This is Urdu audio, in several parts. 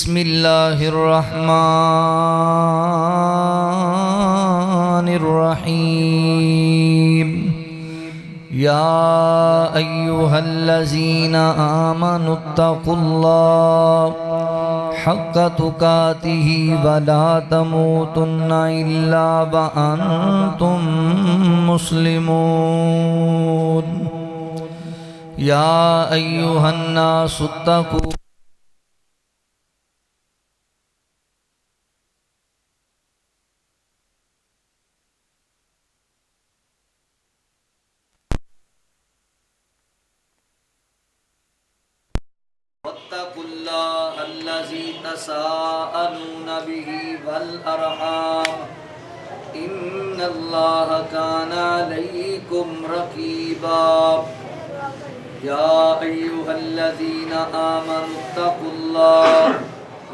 بسم اللہ الرحمن الرحیم یا ایہا الذین آمنوا اتقوا اللہ حق تقاتہ ولا تموتن الا وانتم مسلمون یا ایہا الناس اتقوا واتقوا اللہ الذی تساءلون به والارحام ان اللہ کان علیکم رقیبا یا ایہا الذین آمنوا اتقوا اللہ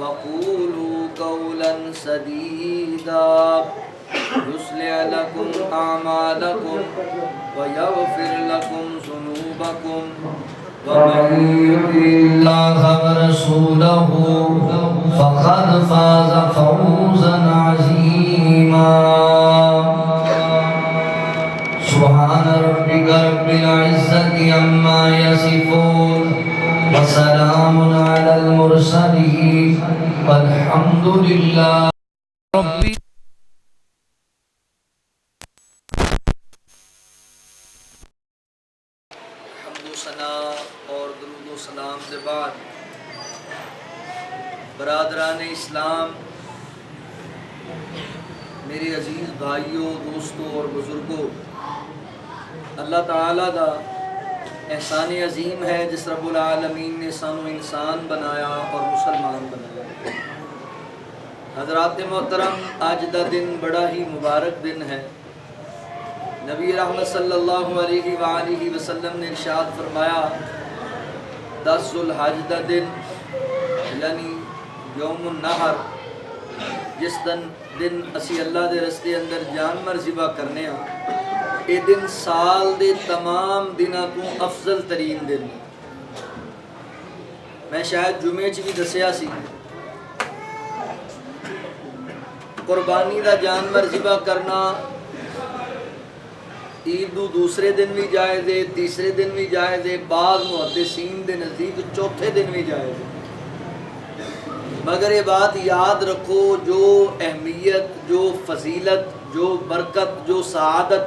وقولوا قولا سدیدا یصلح لکم اعمالکم ویغفر لکم ذنوبکم ومن يطع الله ورسوله فقد فاز فوزا عظيما سبحان ربك رب العزة عما يصفون وسلام على المرسلين والحمد لله رب سلام سے بعد برادران اسلام، میرے عزیز بھائیوں، دوستوں اور بزرگوں، اللہ تعالیٰ دا احسان عظیم ہے جس رب العالمین نے سانو انسان بنایا اور مسلمان بنایا۔ حضرات محترم، آج دا دن بڑا ہی مبارک دن ہے۔ نبی رحمت صلی اللہ علیہ وآلہ وسلم نے ارشاد فرمایا 10 ذوالحج دا دن یعنی یوم النحر، جس دن اسی اللہ دے رستے اندر جانور ذبح کرنے ہاں، یہ دن سال دے تمام دنوں تو افضل ترین دن۔ میں شاید جمعے چ بھی دسیا سی، قربانی دا جانور ذبح کرنا عید دو دوسرے دن بھی جائز ہے، تیسرے دن بھی جائز ہے، بعض محدثین دے نزدیک چوتھے دن بھی جائز ہے۔ مگر یہ بات یاد رکھو، جو اہمیت، جو فضیلت، جو برکت، جو سعادت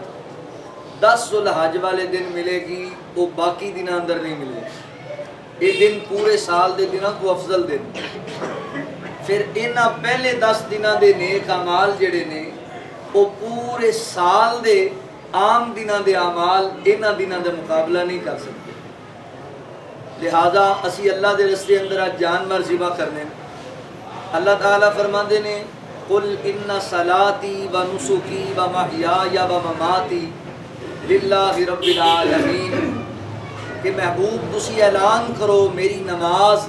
10 ذوالحج والے دن ملے گی وہ باقی دن اندر نہیں ملے گی۔ یہ دن پورے سال دے دنوں کو افضل دن۔ پھر انہاں پہلے 10 دنوں دے نیک اعمال جڑے نے وہ پورے سال دے عام دنوں دے اعمال انہاں دنوں دے مقابلہ نہیں کر سکتے۔ لہذا اسی اللہ دے رستے اندر جانور ذبح کرنے۔ اللہ تعالیٰ فرماندے نے قل ان صلاتی و نسکی و محیای و مماتی للہ رب العالمین، کہ محبوب تسی اعلان کرو میری نماز،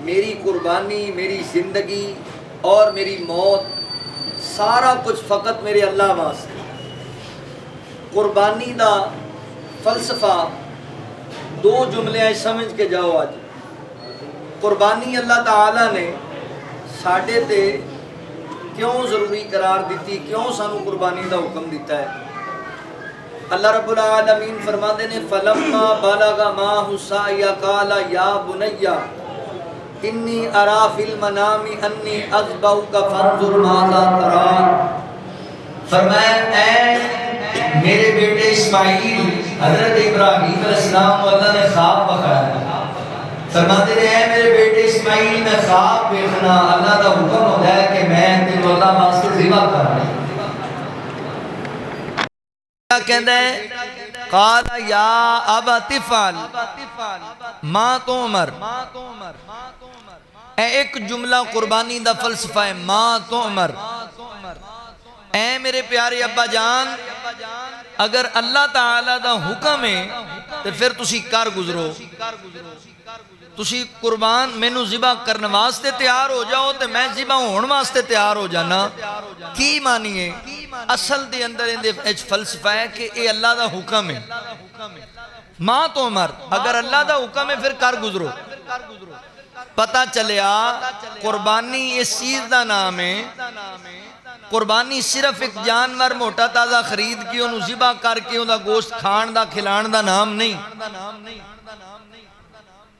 میری قربانی، میری زندگی اور میری موت سارا کچھ فقط میرے اللہ واسطے۔ قربانی دا فلسفہ 2 جملے سمجھ کے جاؤ۔ آج قربانی اللہ تعالیٰ نے ساڈے تے کیوں ضروری قرار دیتی، کیوں سانو قربانی دا حکم دیتا ہے؟ اللہ رب العالمین فرماتے نے فلما بلغ معه السعي قال یا بني انی ارى في المنام انی اذبحك فانظر ماذا ترى۔ فرمایا اے میرے بیٹے اسماعیل، حضرت ابراہیم علیہ السلام کو اللہ نے خواب بخایا۔ فرماتے ہیں اے میرے بیٹے اسماعیل، میں خواب دیکھنا، اللہ کا حکم ہوتا ہے کہ میں تیرے اللہ واسطے ذبح کر رہا ہوں۔ اللہ کہتا ہے قال یا ابت افعل ما تؤمر۔ ایک جملہ قربانی دا فلسفہ ہے، ما تؤمر۔ اے میرے پیارے ابا جان، اگر اللہ تعالیٰ دا حکم ہے تو پھر تسی کر گزرو، تسی قربان مینوں ذبح کرنے واسطے تیار ہو جاؤ تو میں ذبح ہون واسطے تیار ہو جانا۔ کی مانی ہے؟ اصل دے اندر فلسفہ ہے کہ اے اللہ دا حکم ہے، ما تو عمر، اگر اللہ دا حکم ہے پھر کر گزرو۔ پتہ چلیا قربانی اس چیز دا نام ہے، قربانی صرف ایک جانور موٹا تازہ خرید کے انہوں ذبح کر کے انہوں گوشت کھان دا کھلان دا نام نہیں۔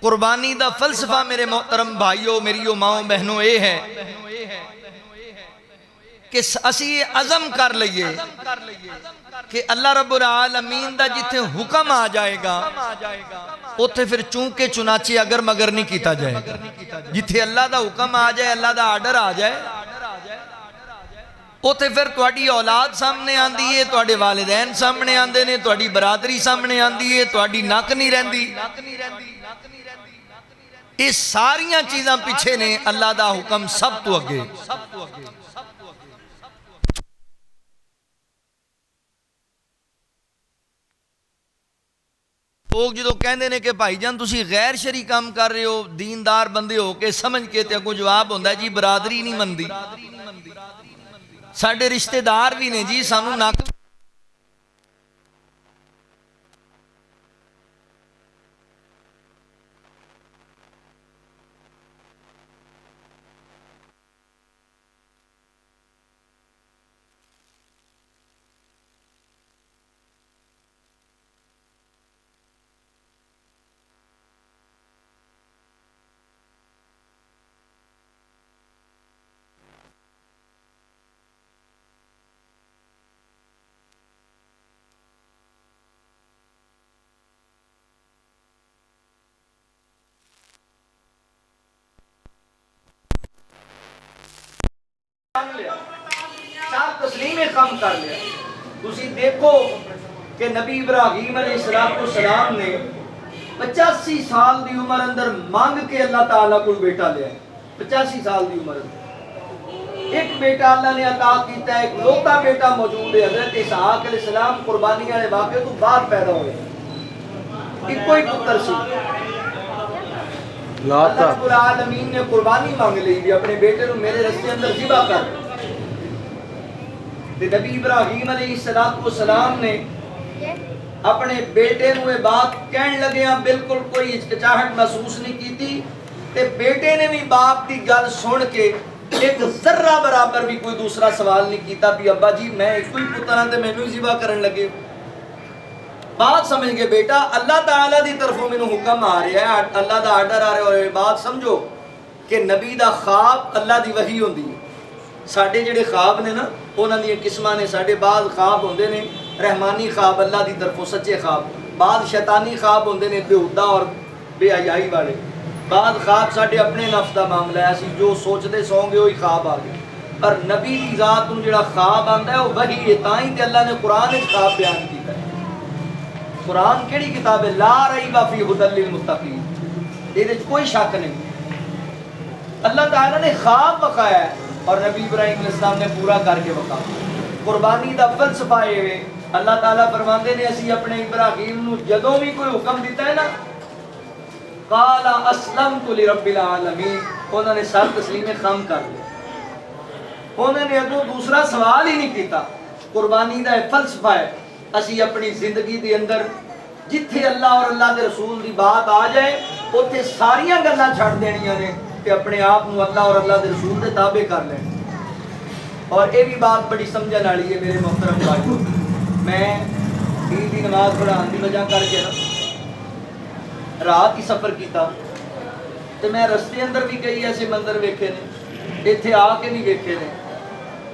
قربانی دا فلسفہ میرے محترم بھائیوں، میریوں ماؤں بہنوں، اے ہے کہ اسی عزم کر لئیے کہ اللہ رب العالمین دا جتھے حکم آ جائے گا اتھے پھر چونکہ چنانچہ اگر مگر نہیں کیتا جائے گا۔ جتھے اللہ دا حکم آ جائے، اللہ دا آرڈر آ جائے، اتھے پھر تواڈی اولاد سامنے آندی ہے، تواڈے والدین سامنے آندے نے، تواڈی برادری سامنے آندی ہے، تواڈی نک نہیں رہندی۔ اس ساریاں چیزاں پیچھے نے، اللہ دا حکم سب تو اگے۔ لوگ جدو کہندے نے کہ بھائی جان تسی غیر شرعی کام کر رہے ہو، دیندار بندے ہو کے سمجھ کے تے اگوں جواب ہوندا ہے جی برادری نہیں مندی، ساڈے رشتہ دار بھی نے جی، سانوں نک صاحب تسلیم کم کر لیا۔ تسی دیکھو کہ نبی ابراہیم علیہ السلام نے 85 سال دی عمر اندر مانگ کے اللہ تعالیٰ کو بیٹا لیا ہے۔ 85 سال دی عمر اندر ایک بیٹا اللہ نے عطا کیتا ہے، ایک لوتا بیٹا موجود ہے، حضرت اسحاق علیہ السلام قربانی والے واقعے تو بعد پیدا ہوئے، ایک کوئی پتر سی۔ اللہ رب العالمین نے قربانی مانگ لی بھی اپنے بیٹے کو میرے رستے اندر ذبح کر۔ نبی ابراہیم علیہ السلام نے اپنے بیٹے نو یہ بات کہن لگے ہیں، بالکل کوئی ہچکچاہٹ محسوس نہیں کی تھی، تے بیٹے نے بھی باپ کی گل سن کے ایک ذرہ برابر بھی کوئی دوسرا سوال نہیں کیتا بھی ابا جی میں ایک کوئی پتر تے میں نے ذبح کرن لگے۔ بات سمجھ گئے بیٹا اللہ تعالیٰ دی طرفوں میں حکم آ رہا ہے، اللہ دا آرڈر آ رہا ہے، اور یہ بات سمجھو کہ نبی دا خواب اللہ دی وحی ہوندی ہے۔ ساڑھے جڑے خواب نے نا انہاں دی قسمہ نے، ساڑھے بعض خواب ہوندے نے رحمانی خواب اللہ دی طرفوں سچے خواب، بعض شیطانی خواب ہوندے نے بےہودہ اور بے حیائی والے، بعض خواب ساڑھے اپنے نفس دا معاملہ ہے، اسی جو سوچتے سوں گے وہی خواب آ گئے۔ پر نبی دی ذات نو جڑا خواب آندا ہے وہ وحی ہے، تائیں تے اللہ نے قرآن وچ خواب بیان کیتا ہے۔ قرآن کیڑی کتاب ہے؟ لا ریب فی ھدی للمتقین، یہ کوئی شک نہیں، اللہ تعالیٰ نے خواب بخایا ہے اور نبی ابراہیم علیہ السلام نے پورا کر کے بخایا۔ قربانی دا فلسفہ یہ ہے، اللہ تعالیٰ فرماندے نے اسی اپنے ابراہیم نو جدوں بھی کوئی حکم دیتا ہے نا، قال اسلمت لرب العالمین، انہوں نے سر تسلیم خم کر لیا، انہوں نے اگوں دوسرا سوال ہی نہیں کیتا۔ قربانی دا فلسفہ ہے، اسی اپنی زندگی دے اندر جتھے اللہ اور اللہ دے رسول دی بات آ جائے اتھے ساریاں گلاں چھڑ دینیاں نے کہ اپنے آپ نو اللہ اور اللہ دے رسول دے تابع کر لیں۔ اور یہ بھی بات بڑی سمجھن والی ہے میرے محترم بھائیو، میں عید دی نماز پڑھان دی وجہ کر کے نا رات ہی سفر کیتا، تے میں رستے اندر بھی کئی ایسے منظر ویکھے نے، ایتھے آ کے بھی ویکھے نے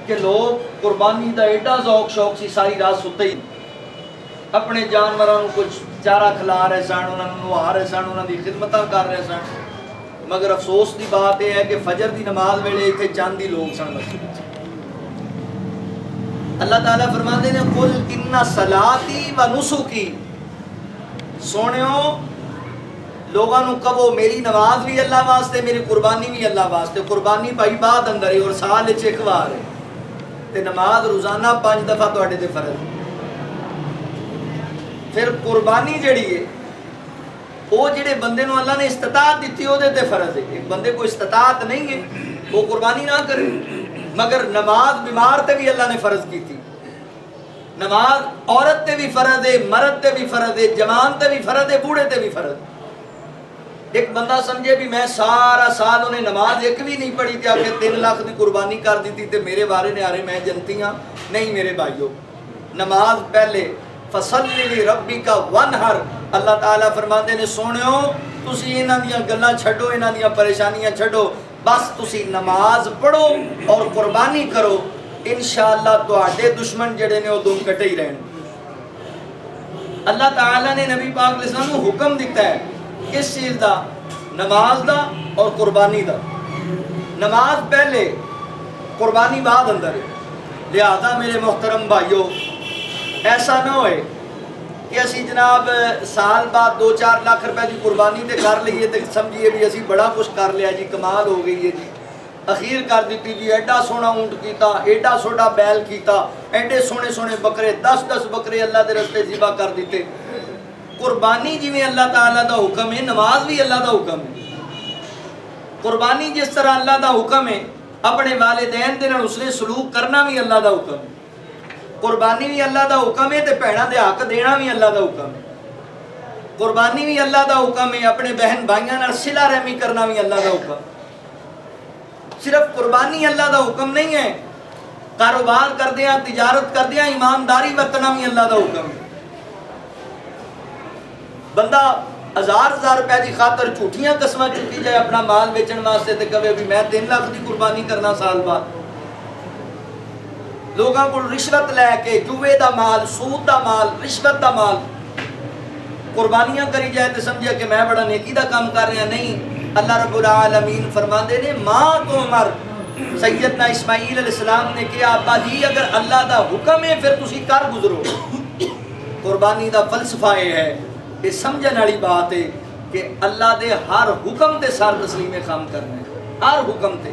کہ لوگ قربانی دا ایڈا ذوق شوق سی ساری رات ستے ہی اپنے جانوراں نوں کچھ چارہ کھلا رہے سن، انہاں نوں نہا رہے سن، انہاں دی خدمتاں کر رہے سن، مگر افسوس دی بات یہ ہے کہ فجر دی نماز ویلے ایتھے چند ہی لوگ سن مسجد وچ۔ اللہ تعالیٰ فرماندے نے قل ان صلاتی و نسکی، سونیو لوگاں نوں کہو میری نماز بھی اللہ واسطے، میری قربانی بھی اللہ واسطے۔ قربانی بھائی بعد اندر ہے اور سال وچ ایک وار ہے، تے نماز روزانہ 5 دفعہ تواڈے تے فرض ہے۔ پھر قربانی جڑی ہے وہ جڑے بندے نو اللہ نے استطاعت دیتی وہ تے فرض ہے، ایک بندے کو استطاعت نہیں ہے وہ قربانی نہ کرے، مگر نماز بیمار تے بھی اللہ نے فرض کی تھی، نماز عورت تے بھی فرض ہے، مرد تے بھی فرض ہے، جوان تے بھی فرض ہے، بوڑھے تے بھی فرض ہے۔ ایک بندہ سمجھے بھی میں سارا سال انہیں نماز ایک بھی نہیں پڑھی تھی، آکے 3 لاکھ دی قربانی کر دی تھی تے میرے بارے نے آرے میں جنتی ہاں. نہیں میرے بھائیو، نماز پہلے فصلی لی ربک وانحر. اللہ تعالیٰ فرماندے نے سونیو تسی انہاں دیاں گلاں چھڈو، انہاں دیاں پریشانیاں چھڈو، بس تسی نماز پڑھو اور قربانی کرو، انشاءاللہ تواڈے دشمن جڑے نے وہ دم کٹے ہی رہن. اللہ تعالیٰ نے نبی پاک علیہ السلام کو حکم دیتا ہے کس چیز دا؟ نماز دا اور قربانی دا. نماز پہلے قربانی بعد اندر ہے. لہذا میرے محترم بھائیو ایسا نہ ہوئے کہ اسی جناب سال بعد 2-4 لاکھ روپے کی قربانی تے کر لیے تے سمجھیے بھی اسی بڑا کچھ کر لیا جی، کمال ہو گئی ہے جی، اخیر کر دیتی جی، ایڈا سونا اونٹ کیتا، ایڈا سونا بیل کیتا، ایڈے سونے سونے بکرے 10-10 بکرے اللہ دے رستے ذبح کر دیتے. قربانی جی میں اللہ تعالیٰ دا حکم ہے، نماز بھی اللہ دا حکم ہے. قربانی جس طرح اللہ دا حکم ہے، اپنے والدین دے نال اس نے سلوک کرنا بھی اللہ دا حکم ہے. قربانی بھی اللہ دا حکم ہے تے بھیناں دے حق دینا بھی اللہ دا حکم ہے. قربانی بھی اللہ دا حکم ہے، اپنے بہن بھائیاں نال صلہ رحمی کرنا بھی اللہ دا حکم ہے. صرف قربانی اللہ دا حکم نہیں ہے، کاروبار کردیاں تجارت کردیاں ایمانداری برتنا بھی اللہ دا حکم ہے. بندہ 1000 روپے کی خاطر جھوٹیاں قسمیں چکی جائے اپنا مال بیچن واسطے تے کہے بھی میں 3 لاکھ کی قربانی کرنا سال بعد. لوگوں کو رشوت لے کے جوے دا مال، سود دا مال، رشوت دا مال قربانیاں کری جائے تو سمجھے کہ میں بڑا نیکی دا کام کر رہا. نہیں، اللہ رب العالمین فرماندے نے ماں تو عمر سیدنا اسماعیل علیہ السلام نے کہا ابا جی اگر اللہ دا حکم ہے پھر تسی کر گزرو. قربانی دا فلسفہ یہ ہے، یہ سمجھنے والی بات ہے کہ اللہ دے ہر حکم تے سر تسلیم خام کرنا ہے. ہر حکم تے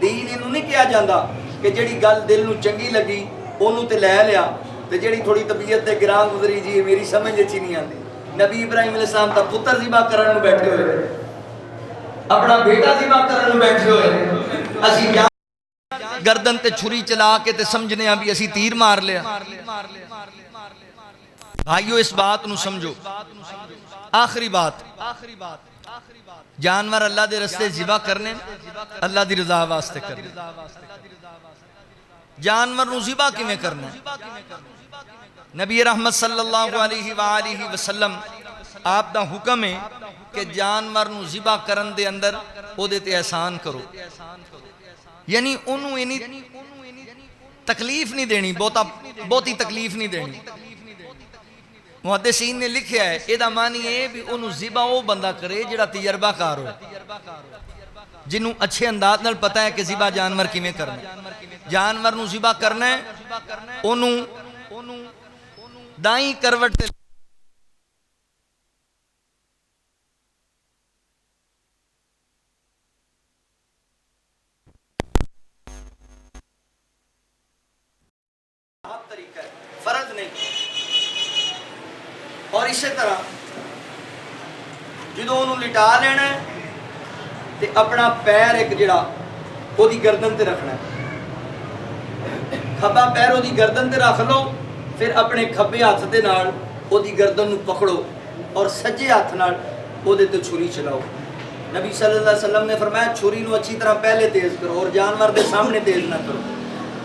دین اینو نہیں کہا جاندہ کہ جڑی گل دل نو چنگی لگی اونوں تے لے لیا تے جڑی تھوڑی طبیعت تے گراں گزری جی میری سمجھ وچ نہیں آندی. نبی ابراہیم علیہ السلام دا پتر ذبح کرن نوں بیٹھے ہوئے، اپنا بیٹا ذبح کرن نوں بیٹھے ہوئے، اسی گردن تے چھری چلا کے تے سمجھنے ہاں بھی اسی تیر مار لیا. بھائیو اس بات نو سمجھو. آخری بات، جانور اللہ دے رستے ذبح کرنے اللہ دی رضا واسطے کرنے. جانور نو ذبح کیویں کرنا؟ نبی رحمت صلی اللہ علیہ وآلہ وسلم آپ دا حکم ہے کہ جانور نو ذبح کرن دے اندر او دے تے احسان کرو، یعنی انہوں تکلیف نہیں دینی، بہتی تکلیف نہیں دینی. محدثین نے لکھیا ہے اے دا معنی ہے بھی انہوں ذبح وہ بندہ کرے جڑا تجربہ کار ہو، جنہوں اچھے انداز نال پتہ ہے کہ ذبح جانور کیویں کرنا. جانور نو ذبح کرنا ہے انہوں دائیں کروٹ تے طریقہ ہے، فرض نہیں. اور اسی طرح جدو انہوں لٹا لینا ہے تے اپنا پیر ایک جڑا وہ دی گردن تے رکھنا ہے، کھبا پیر وہ دی گردن تے رکھ لو، پھر اپنے کھبے ہاتھ دے نال وہ دی گردن نو پکڑو اور سجے ہاتھ نال وہ دے تے چھری چلاؤ. نبی صلی اللہ علیہ وسلم نے فرمایا چھری نو اچھی طرح پہلے تیز کرو اور جانور دے سامنے تیز نہ کرو،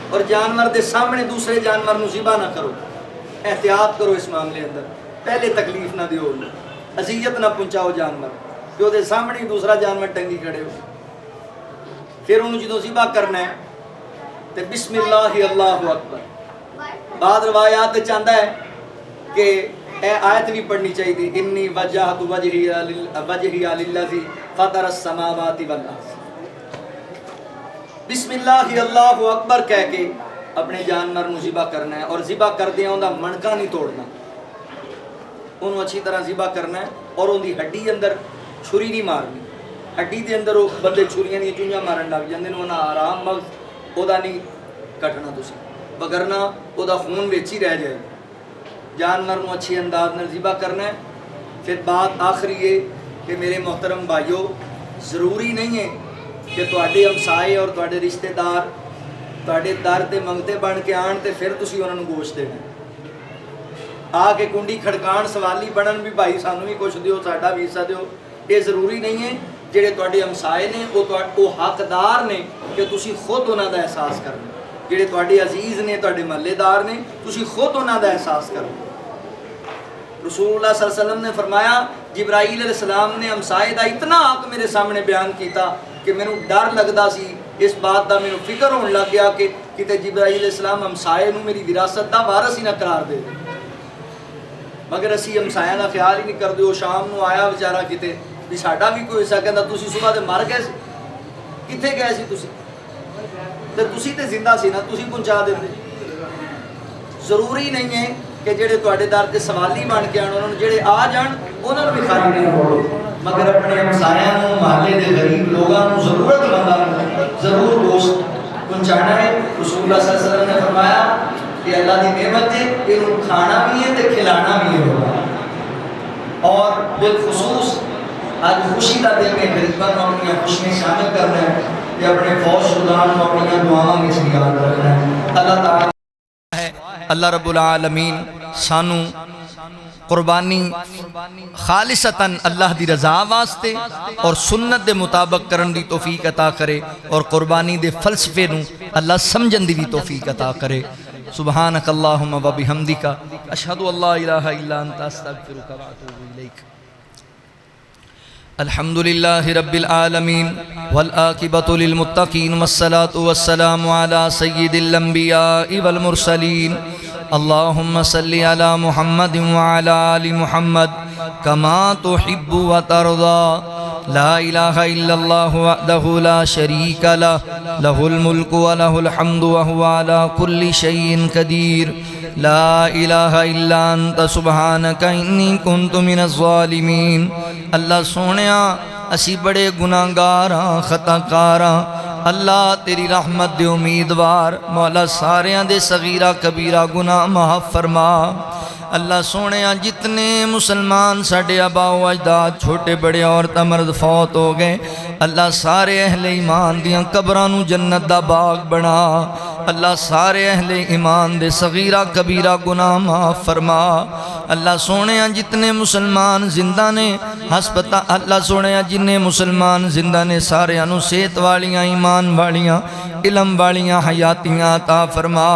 اور جانور دے سامنے دوسرے جانور نو ذبح نہ کرو. احتیاط کرو اس معاملے اندر، پہلے تکلیف نہ دیو، اذیت نہ پہنچاؤ جانور کہ وہ دے سامنے دوسرا جانور ٹنگی کھڑے ہو. پھر انہوں جدو ذبح کرنا ہے تو بسم اللہ اللہ اکبر. بعد روایات چاہتا ہے کہ اے آیت بھی پڑھنی چاہیے، انی وجہت وجہی للذی فطر السماوات والارض. بسم اللہ اللہ اکبر کہہ کے اپنے جانور نو ذبح کرنا ہے، اور ذبح کردے ان دا منکا نہیں توڑنا، انہوں اچھی طرح ذبح کرنا ہے اور ان دی ہڈی اندر چھری نہیں مارنی. ہڈی دے اندر وہ بندے چھریاں نہیں چونجاں مارن لگ جاندے نے، انہاں آرام مغز او دا نہیں کٹنا تسی، بگرنا او دا خون وچ ہی رہ جائے. جانور نو اچھے انداز نال ذبح کرنا ہے. پھر بات آخری ہے کہ میرے محترم بھائیو، ضروری نہیں ہے کہ تواڈے ہمسائے اور تواڈے رشتہ دار تواڈے در تے منگتے بن کے آن تے پھر تسی انہاں نو گوشت دینا. آ کے کنڈی کھڑکان سوالی بنن بھی بھائی سانوں بھی کچھ دیو، ساڈا بھی حصہ دیو. یہ ضروری نہیں ہے جڑے تواڈے ہمسائے نے وہ حقدار نے کہ تسی خود انہاں دا احساس کرنا، جڑے تواڈے عزیز نے تواڈے محلے دار نے تسی خود انہاں دا احساس کرو۔ رسول اللہ صلی اللہ علیہ وسلم نے فرمایا جبرائیل علیہ السلام نے ہمسائے دا اتنا حق میرے سامنے بیان کیتا کہ مینوں ڈر لگدا سی، اس بات دا مینوں فکر ہون لگ گیا کہ کتے جبرائیل علیہ السلام ہمسائے نوں میری وراثت دا وارث ہی نہ قرار دے، مگر اسی ہمسایاں دا خیال ہی نہیں کردے۔ وہ شام نو آیا بیچارہ کتے بھی ساڈا بھی کوئی حصہ، کہندا تسی صبح تے مر گئے سی، کتھے گئے سی تسی تے تسی تے زندہ سی نا، تسی پہنچا دیندے۔ ضروری نہیں ہے کہ جڑے تواڈے در تے سوالی بن کے آن، انہوں نے جڑے آ جان انہوں نے بھی خالی نہیں ہوڑو، مگر اپنے ہمسایاں نوں، محلے دے غریب لوگاں نوں، ضرورت منداں نوں ضرور گوشت پہنچانا ہے۔ رسول اللہ صلی اللہ علیہ وسلم نے فرمایا کہ اللہ دی نعمت ہے، انہوں کھانا بھی ہے تے کھلانا بھی ہے۔ اور بالخصوص آج خوشی کا دن ہے، غریباں نوں اپنی خوشیاں شامل کرنا ہے کہ اپنے فوج شدگان نوں اپنی دعاواں وچ یاد رکھنا ہے۔ اللہ تعالیٰ اللہ رب العالمین سانو قربانی خالصتاً اللہ دی رضا واسطے اور سنت دے مطابق کرن دی توفیق عطا کرے، اور قربانی دے فلسفے نوں اللہ سمجھن دی بھی توفیق عطا کرے۔ سبحانک اللہم و بحمدک، اشہد ان لا الہ الا انت، استغفرک و اتوب الیک۔ الحمد للہ رب العالمین والعاقبۃ للمتقین والصلاة والسلام علی سید الانبیاء والمرسلین۔ اللہم صلی علی محمد وعلی آل محمد کما تحب وترضى۔ لا الہ الا اللہ وحدہ لا شریک لہ، لہ الملک ولہ الحمد وہو علی کل شیء قدیر۔ لا الہ الا انت سبحانک انی کنت من الظالمین۔ اللہ سونیا اسی بڑے گناہگاراں، خطا کاراں، اللہ تیری رحمت دے امیدوار، مولا ساریاں دے صغیرہ کبیرہ گناہ معاف فرما۔ اللہ سونے جتنے مسلمان ساڈے آبا و اجداد چھوٹے بڑے عورت مرد فوت ہو گئے، اللہ سارے اہل ایمان دیاں قبراں نوں جنت دا باغ بنا۔ اللہ سارے اہل ایمان دے صغیرہ کبیرہ گناہ معاف فرما۔ اللہ سونے جتنے مسلمان زندہ نے ہسپتال، اللہ سونے جتنے مسلمان زندہ نے سارے انو صحت والیاں، ایمان والیاں، علم والیاں حیاتیاں عطا فرما۔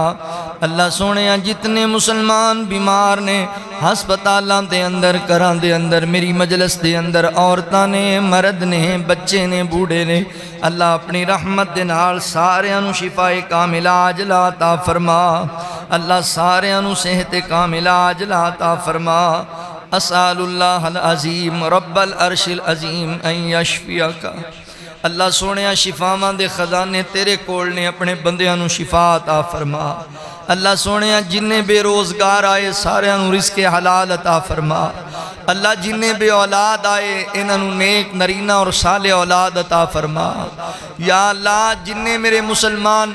اللہ سونے جتنے مسلمان بیمار نے ہسپتالاں دے اندر، گھراں دے اندر، میری مجلس دے اندر عورتاں نے، مرد نے، بچے نے، بوڑھے نے، اللہ اپنی رحمت دے نال ساریاں نوں شفاء کاملہ عاجلہ عطا فرما۔ اللہ ساریاں نوں صحت کاملہ عاجلہ عطا فرما۔ اسأل اللہ العظیم رب العرش العظیم ان یشفیک۔ اللہ سونیا شفاواں دے خزانے تیرے کول نے، اپنے بندیاں نوں شفا عطا فرما۔ اللہ سونیا جنہیں بے روزگار آئے سارے انہوں رزق حلال عطا فرما۔ اللہ جنہیں بے اولاد آئے انہوں نیک نرینہ اور صالح اولاد عطا فرما۔ یا اللہ جنہیں میرے مسلمان،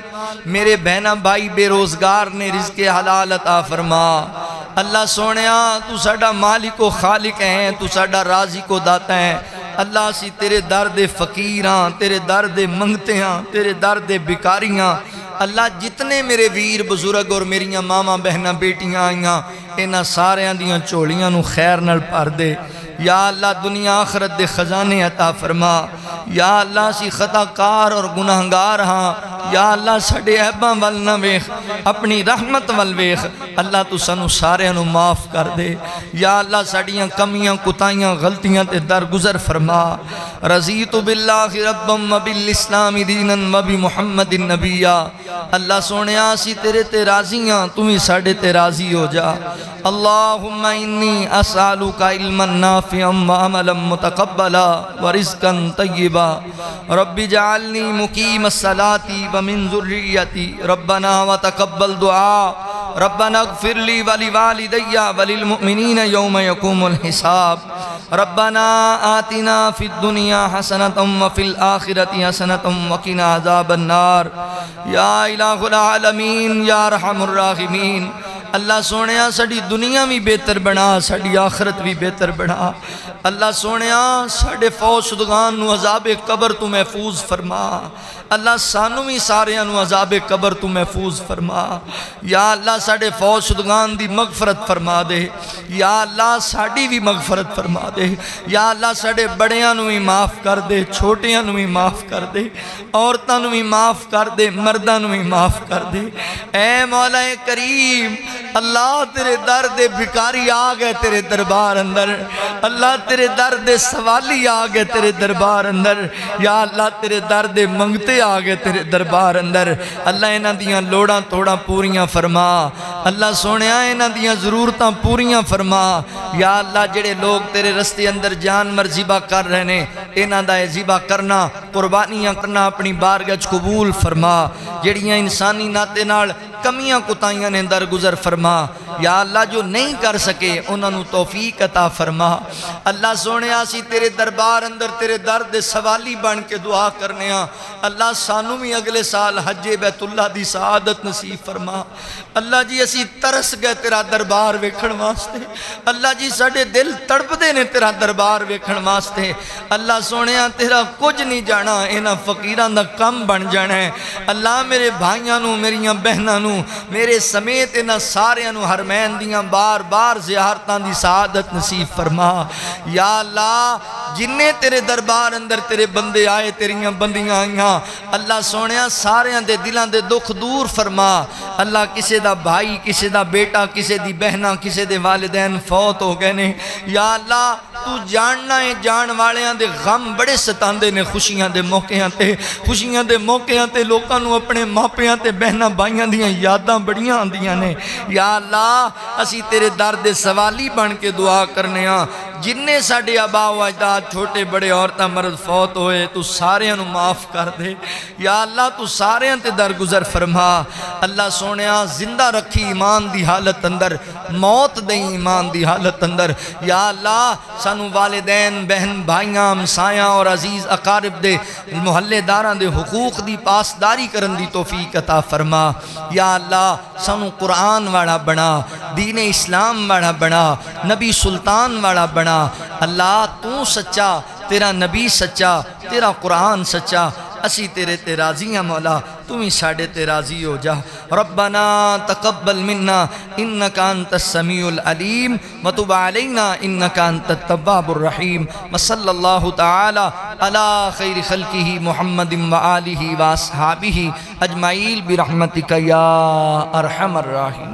میرے بہنہ بھائی بے روزگار نے رزق حلال عطا فرما۔ اللہ سونیا تو ساڈا مالک و خالق ہیں، تو ساڈا رازق و داتا ہے۔ اللہ اسی تیرے درد فقیراں، تیرے درد منگتے ہیں، تیرے درد بکاریاں۔ اللہ جتنے میرے ویر بزرگ اور میریاں ماما بہنہ بیٹیاں آئیاں، انہاں ساریاں دیاں چوڑیاں نو خیر نال بھر دے۔ یا اللہ دنیا آخرت دے خزانے عطا فرما۔ یا اللہ اسی خطا کار اور گناہگار ہاں، یا اللہ ساڈے عیباں ول نہ ویکھ، اپنی رحمت ول ویکھ۔ اللہ تو سانو سارے نو معاف کر دے۔ یا اللہ ساڈیاں کمیاں کوتاہیاں غلطیاں تے درگزر فرما۔ رضیت باللہ ربا وبالاسلام دینا وبمحمد نبیا۔ اللہ سونیا اسی تیرے تے راضی ہاں، تو ہی ساڈے تے راضی ہو جا۔ اللہم انی اسألک علما نافعا وعملا متقبلا ورزقا طیبا رب اجعلنی مقیم الصلاة ومن ذریتی ربنا وتقبل دعا ربنا اغفر لی ولوالدی وللمؤمنین یوم یقوم الحساب ربنا آتنا فی الدنیا حسنة وفی الآخرة حسنة وقنا عذاب النار۔ یا الہ العالمین یا ارحم الراحمین، اللہ سونیا ساڑی دنیا بھی بہتر بنا، ساڑی آخرت بھی بہتر بنا۔ اللہ سونیا ساڑے فوت شدگان نو عذاب قبر تو محفوظ فرما۔ اللہ سانو بھی ساریاں نو عذاب قبر تو محفوظ فرما یا اللہ ساڑے فوت شدگان دی مغفرت فرما دے یا اللہ ساڑی بھی مغفرت فرما دے یا اللہ ساڑے بڑیاں نو بھی معاف کر دے چھوٹیاں نو بھی معاف کر دے عورتاں نو بھی معاف کر دے مرداں نو بھی معاف کر دے اے مولا کریم اللہ تیرے در دے بھکاری آ گئے تیرے دربار اندر اللہ تیرے در دے سوالی آ گئے تیرے دربار اندر یا اللہ تیرے در دے منگتے آ گئے تیرے دربار اندر اللہ انہاں دیاں لوڑاں توڑاں پوریاں فرما اللہ سونیا انہاں دیاں ضرورتاں پوریاں فرما یا اللہ جڑے لوگ تیرے رستے اندر جانور ذبح کر رہے نے انہاں دا ذبح کرنا قربانیاں کرنا اپنی بارگاہ قبول فرما جڑیاں انسانی ناتے نال کمیاں کتائیاں نے درگزر فرما یا اللہ جو نہیں کر سکے انہاں نو توفیق عطا فرما اللہ سونے آسی تیرے دربار اندر تیرے درد سوالی بن کے دعا کرنے ہاں اللہ سانو بھی اگلے سال حج بیت اللہ دی سعادت نصیب فرما اللہ جی اسی ترس گئے تیرا دربار ویکھن واسطے اللہ جی ساڑے دل تڑپ دے نے تیرا دربار ویکھن واسطے اللہ سونے ہاں تیرا کچھ نہیں جانا انہاں فقیران دا کم بن جانا ہے اللہ میرے بھائیاں نو میریاں بہناں نو میرے سمیت انہاں ساریاں نو حرمین دیاں بار بار زیارتاں دی سعادت نصیب فرما یا اللہ جنہیں تیرے دربار اندر تیرے بندے آئے تیریاں بندیاں آئیاں اللہ سونیاں ساریاں دے دلان دے دکھ دور فرما اللہ کسے دا بھائی کسے دا بیٹا کسے دی بہنہ کسے دے والدین فوت ہو گئے نے یا اللہ تو جاننا ہے جان والیاں دے غم بڑے ستاندے نے خوشیاں دے موقعیاں تے لوکاں نو اپنے ماپیاں تے بہنہ بھائیاں دیاں یاداں بڑیاں آندیاں نے یا اللہ اسی تیرے درد سوالی بن کے دعا کرنے ہاں جننے ساڑے آبا و اجداد چھوٹے بڑے عورتاں مرد فوت ہوئے تو ساریاں نو معاف کر دے یا اللہ تو ساریاں تے درگزر فرما اللہ سونیاں زندہ رکھی ایمان دی حالت اندر موت دیں ایمان دی حالت اندر یا اللہ سانو والدین بہن بھائیاں ہمسایاں اور عزیز اقارب دے محلے داراں دے حقوق دی پاسداری کرن دی توفیق عطا فرما یا اللہ سانو قرآن والا بنا دین اسلام والا بنا نبی سلطان والا بنا اللہ تو سچا تیرا نبی سچا تیرا قرآن سچا اسی تیرے تے راضی ہیں مولا تم ہی ساڑے تے راضی ہو جا ربنا تقبل منا انکا انت السمیع العلیم وتب علینا انکا انت التواب الرحیم وصلی اللہ تعالی علی خیر خلقہ محمد وآلہ واصحابہ اجمعین برحمتک یا ارحم الراحمین.